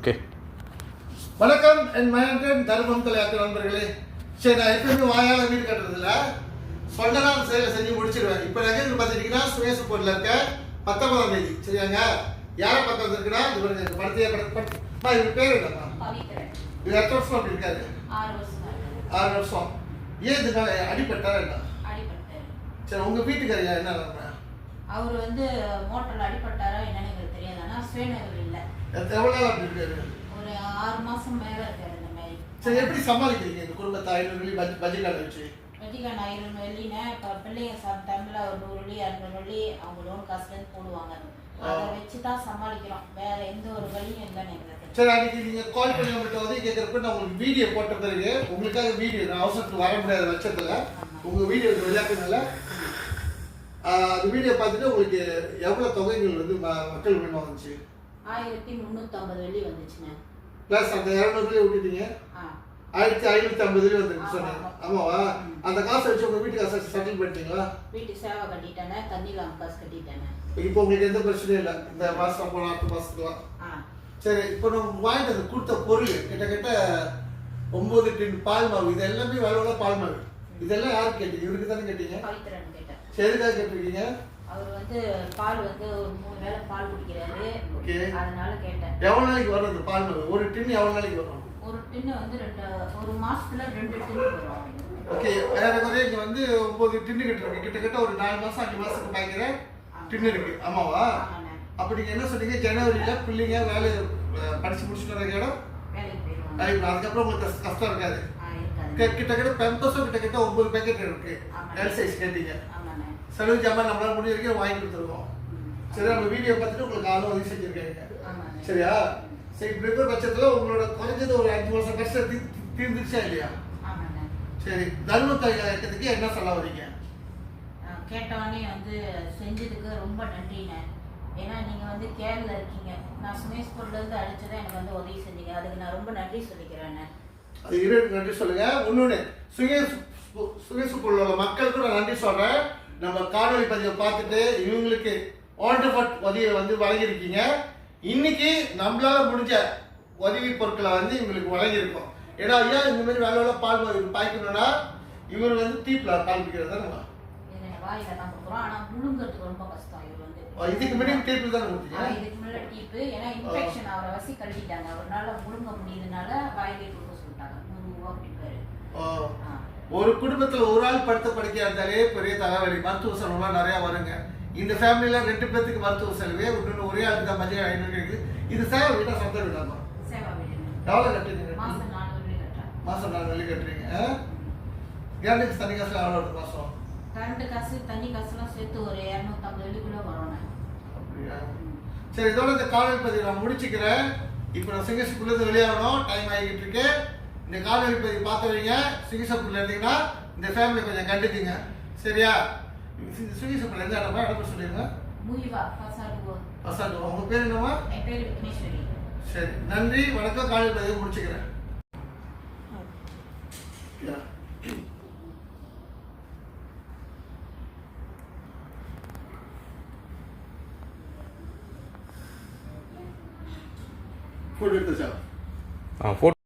Okay. வணக்கம், என் மகன் தர்மம் தலையாக்க நண்பர்களே. சரி, நான் எப்பயுமே வாயால் வீடு கட்டுறதில்ல, சொன்னதான் செயலை செஞ்சு முடிச்சிடுவேன். இப்போ எங்கே பார்த்துட்டீங்கன்னா சுவேசப்பூரில் இருக்க 19ஆம் தேதி. சரியாங்க? யாரை பார்க்க வந்திருக்குன்னா இது படத்தையே படமா. இவர் பேர் என்னம்மா? இது எத்தனை வருஷம் அப்படி இருக்காரு? 6 வருஷம். ஏன் இதுக்காக அடிப்பட்டாரா என்ன? சரி, உங்கள் வீட்டுக்காரியா என்ன? அவர் வந்து மோட்டரில் அடிப்பட்டாரா என்னன்னு எங்களுக்கு தெரியாது. ஆனால் சுயநகர் இல்லை. எவ்வளோ நாள் அப்படி இருக்காரு? ஒரு 6 மாதம் மேலே இருக்காரு இந்த மாதிரி. சரி, எப்படி சமாளிக்கிறீங்க இந்த குடும்பத்தை? 500 வெள்ளி பட்ஜெட் வச்சு வெட்டிக்கான 500 வெள்ளினா இப்போ பிள்ளைங்க டைமில் ஒரு 100 வெள்ளி 200 வெள்ளி அவங்க லோன் காசுலேருந்து போடுவாங்க. அதை வச்சு தான் சமாளிக்கிறோம். வேற எந்த ஒரு வழியும் இல்லைன்னு எங்களுக்கு. சரி, அன்னைக்கு நீங்கள் கால் பண்ணி உங்கள்கிட்ட வந்து கேட்குறப்ப நான் உங்களுக்கு வீடியோ போட்ட பிறகு உங்களுக்காக வீடியோ நான் அவசரத்துக்கு வர முடியாத பட்சத்தில் உங்கள் வீடியோ விளையாட்டுனால அந்த வீடியோ பார்த்துட்டு உங்களுக்கு எவ்வளோ தொகைகள் வந்து மக்கள் வேணும் வந்துச்சு? 1350 வெள்ளி வந்துச்சுங்க. ப்ளஸ் அந்த 200 வெள்ளி விட்டுட்டீங்க, 1550 வெள்ளி வந்துருக்கு சொன்னீங்க. ஆமாவா? அந்த காசை வச்சு உங்கள் வீட்டு காசை செட்டில் பண்ணிட்டீங்களா? வீட்டு சேவை கட்டிட்டேனே, தண்ணியில் காசு கட்டிட்டேனே. இப்போ உங்களுக்கு எந்த பிரச்சனையும் இல்லை இந்த மாதம் போன 8 மாதத்துக்குலாம்? சரி, இப்போ நம்ம வாங்கிட்டு வந்து கொடுத்த பொருள் கிட்டத்தட்ட 9 டின் பால் மாவு. இது எல்லாமே விலை பால் மாவு. இதெல்லாம் யாருக்கு கேட்டீங்க? இவருக்கு தானே கேட்டீங்க? பவித்ரன் கேட்டேன். எதுக்காக கேட்டிருக்கீங்க? அவர் வந்து பால் வந்து ஒரு 3 வேளை பால் குடிக்கிறாரு. ஓகே, அதனால கேட்டேன். எவ்வளோ நாளைக்கு வரும் அந்த பால் மாவு? ஒரு டின் எவ்வளோ நாளைக்கு வரும்? ஒரு டின்னு வந்து ஒரு மாசத்துல 2 டின்னு வரும். ஓகே, வேற குறைய இங்கே வந்து 9 டின்னு கிட்ட கிட்டத்தட்ட ஒரு 4 மாதம் 5 மாதத்துக்கு பாய்க்கிற டின்னு இருக்கு. ஆமாவா? அப்போ நீங்கள் என்ன சொன்னீங்க? ஜனவரியில் பிள்ளைங்க வேலை படித்து முடிச்சுட்டு வர இடம் வேலைக்கு போயிடுவாங்க. அதுக்கப்புறம் உங்களுக்கு கஷ்டம் இருக்காது. கிட்டத்தட்ட பெம்பஸும் கிட்டத்தட்ட 9 பேக்கெட் இருக்கு. எல் சைஸ் கேட்டீங்க. செலவு ஜாமான் நம்மளால முடிஞ்ச வரைக்கும் வாங்கி கொடுத்துருவோம். சரி, நம்ம வீடியோ பார்த்துட்டு உங்களுக்கு ஆளும் உதவி செஞ்சுருக்காங்க. சரியா? சரி, இப்படி இருக்கிற பட்சத்தில் உங்களோட குறைஞ்சது ஒரு 5 வருஷம் கஷ்டம் தீர்ந்துருச்சா இல்லையா? சரி, தர்மத்தை இயக்கத்துக்கு என்ன சொல்ல வரீங்க? கேட்டவனே வந்து செஞ்சதுக்கு ரொம்ப நன்றிண்ணே. ஏன்னா நீங்கள் வந்து கேரளில் இருக்கீங்க. நான் சுமேஷ்பூர்லேருந்து அடிச்சதை எனக்கு வந்து உதவி செஞ்சீங்க. அதுக்கு நான் ரொம்ப நன்றி சொல்லிக்கிறேண்ணே. அது இருக்கு, நன்றி சொல்லுங்க. இன்னொன்று சுகேசுக்குள்ள மக்களுக்கும் நான் நன்றி சொல்கிறேன். நம்ம காணொலி பதிவை பார்த்துட்டு இவங்களுக்கு ஆண்டர்ஃபட் உதவியை வந்து வழங்கியிருக்கீங்க. இன்னைக்கு நம்மளால முடிஞ்ச உதவி பொருட்களை வந்து இவங்களுக்கு வழங்கியிருக்கோம். ஏன்னா ஐயா இந்த மாதிரி வேலையோட பால் பாய்க்கணும்னா இவர் வந்து டீப்பில் பால் பிடிக்கிறது தான் நம்ம வாயில தான் கொடுக்குறோம். ஆனால் முழுங்கிறதுக்கு ரொம்ப கஷ்டம். இவர் வந்து இதுக்கு முன்னாடி டீப்பு தான் கொடுத்தீங்க? இதுக்கு முன்னாடி டீப்பு. ஏன்னா இன்ஃபெக்ஷன் அவரை வசி கழுவிட்டாங்க. அவரால் முழுங்க முடியுதுனால வாயிலே கொடுக்க சொல்லிட்டாங்க. 100 ரூபா பிடிப்பாரு. ஒரு குடும்பத்தில் ஒரு ஆள் படுத்த படுக்கையா இருந்தாலே பெரிய தலைவலி, மருத்துவ செலவுலாம் நிறையா வருங்க. இந்த ஃபேமிலியில 2 பேருக்கு மருத்துவ செலவே இன்னொன்று ஒரே ஆளுக்கு தான் மதியம் 500 இருக்குது. இது சேவை வீட்டா சொந்த வீடாமா? சேவா வீடு. எவ்வளோ கட்டுறீங்க? மாதம் 4 வெள்ளி கட்டுறேன். மாதம் 4 வெள்ளி கட்டுறீங்க. கேரளுக்கு தண்ணி காசுல எவ்வளோ வருது மாதம்? கரண்ட் காசு தண்ணி காசுலாம் சேர்த்து ஒரு 250 வெள்ளிக்குள்ள வரும். அப்படியா? சரி, இதோட இந்த காணொலி பதிவு நான் முடிச்சுக்கிறேன். இப்போ நான் சிங்கப்பூர்லேருந்து வெளியாகணும், டைம் ஆகிக்கிட்டு இருக்கு. இந்த காணொலி பதிவு பார்த்தவங்க சிங்கப்பூர்ல இருந்தீங்கன்னா இந்த ஃபேமிலி கொஞ்சம் கண்டுக்குங்க. சரியா? சிங்கப்பூர்ல எந்த இடமா இடம் சொல்லிடுங்க. மூலிவா பசாடு. பசாடு. உங்க பேர் என்னமா? என் பேர் விக்னேஸ்வரி. சரி, நன்றி, வணக்கம். காணொலி பதிவு முடிச்சுக்கிறேன். फोटो